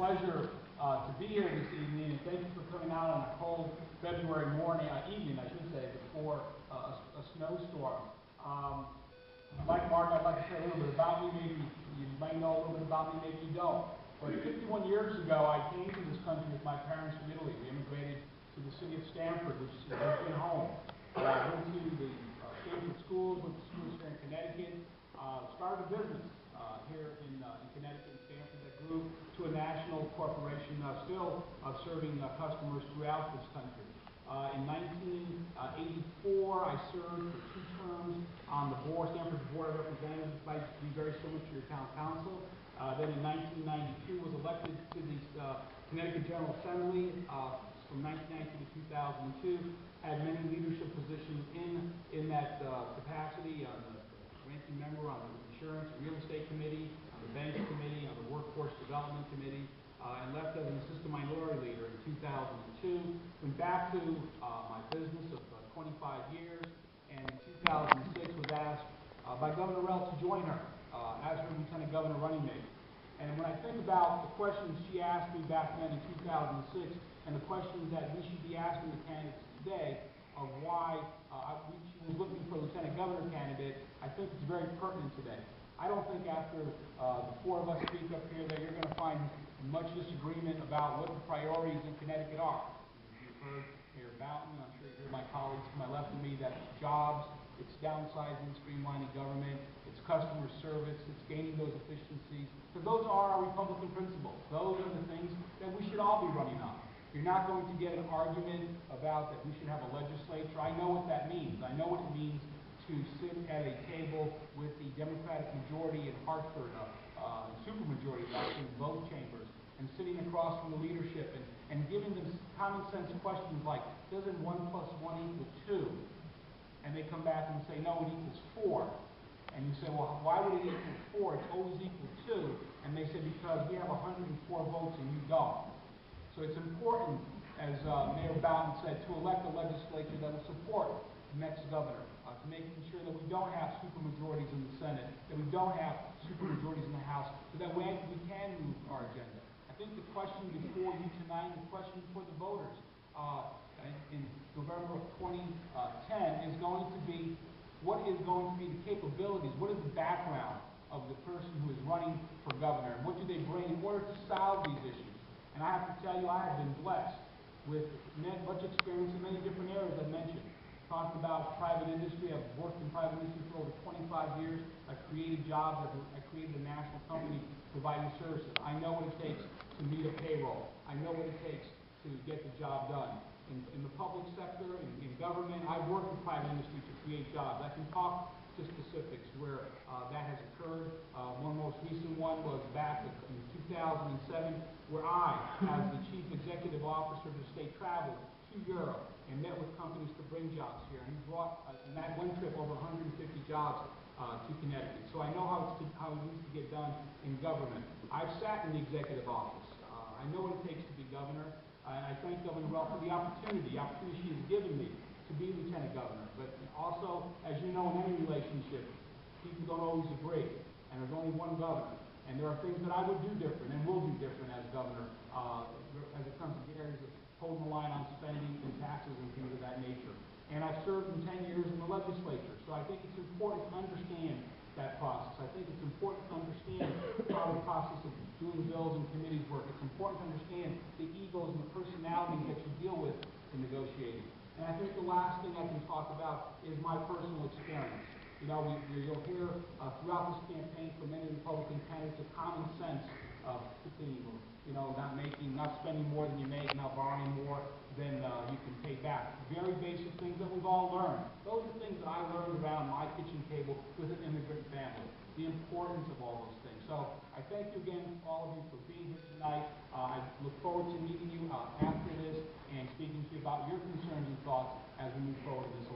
pleasure to be here this evening, and thank you for coming out on a cold February evening, I should say, before a snowstorm. Like Mark, I'd like to say a little bit about me. Maybe you might know a little bit about me, maybe you don't. But 51 years ago, I came to this country with my parents from Italy. We immigrated to the city of Stamford, which is our home. I went to the Stanford schools, went to schools here in Connecticut, started a business here in Connecticut and Stanford that grew to a national corporation, still serving customers throughout this country. In 1984, I served for 2 terms on the Stanford Board of Representatives. It might be very similar to your town council. Then in 1992, was elected to the Connecticut General Assembly from 1990 to 2002. Had many leadership positions in that capacity. On the ranking member on the Insurance and Real Estate Committee, on the Banks Committee, on the Workforce Development Committee, and left as an assistant minority leader in 2002. Went back to my business of 25 years, and in 2006 was asked by Governor Rell to join her as her Lieutenant Governor running mate. And when I think about the questions she asked me back then in 2006, and the questions that we should be asking the candidates today of why she was looking for a Lieutenant Governor candidate, I think it's very pertinent today. I don't think after the 4 of us speak up here that you're going to find much disagreement about what the priorities in Connecticut are. You've heard here about me, I'm sure you heard my colleagues to my left of me, that jobs, it's downsizing, streamlining government, it's customer service, it's gaining those efficiencies. So those are our Republican principles. Those are the things that we should all be running on. You're not going to get an argument about that we should have a legislature. I know what that means. I know what it means to sit at a table with the Democratic majority in Hartford, supermajority in both chambers, and sitting across from the leadership and giving them common sense questions like, doesn't 1 + 1 = 2? And they come back and say, no, it equals 4. And you say, well, why would it equal 4? It's always equal 2. And they say, because we have 104 votes and you don't. So it's important, as Mayor Bowden said, to elect a legislature that will support the next governor, to making sure that we don't have supermajorities in the Senate, that we don't have supermajorities in the House, so that we can move our agenda. I think the question before you tonight, the question before the voters in November of 2010 is going to be, what is going to be the capabilities, what is the background of the person who is running for governor, and what do they bring in order to solve these issues? And I have to tell you, I have been blessed with much experience in many different areas I mentioned. Talked about private industry. I've worked in private industry for over 25 years. I've created jobs. I created a national company providing services. I know what it takes to meet a payroll. I know what it takes to get the job done. In the public sector, in government, I've worked in private industry to create jobs. I can talk to specifics where that has occurred. One most recent one was back in 2007, where I, as the Chief Executive Officer of the state, traveled to Europe and met with companies to bring jobs here. And he brought, in that one trip, over 150 jobs to Connecticut. So I know how it needs to get done in government. I've sat in the executive office. I know what it takes to be governor. And I thank Governor Rell for the opportunity she has given me to be Lieutenant Governor. But also, as you know, in any relationship, people don't always agree. And there's only one governor. And there are things that I would do different and will do different as governor as it comes to the areas of holding the line on spending and taxes and things of that nature. And I've served in 10 years in the legislature. So I think it's important to understand that process. I think it's important to understand how the process of doing bills and committees work. It's important to understand the egos and the personalities that you deal with in negotiating. And I think the last thing I can talk about is my personal experience. You know, you'll hear throughout this campaign from many Republican candidates a common sense theme of, you know, not spending more than you make, not borrowing more than you can pay back. Very basic things that we've all learned. Those are things that I learned around my kitchen table with an immigrant family. The importance of all those things. So I thank you again, all of you, for being here tonight. I look forward to meeting you after this and speaking to you about your concerns and thoughts as we move forward in this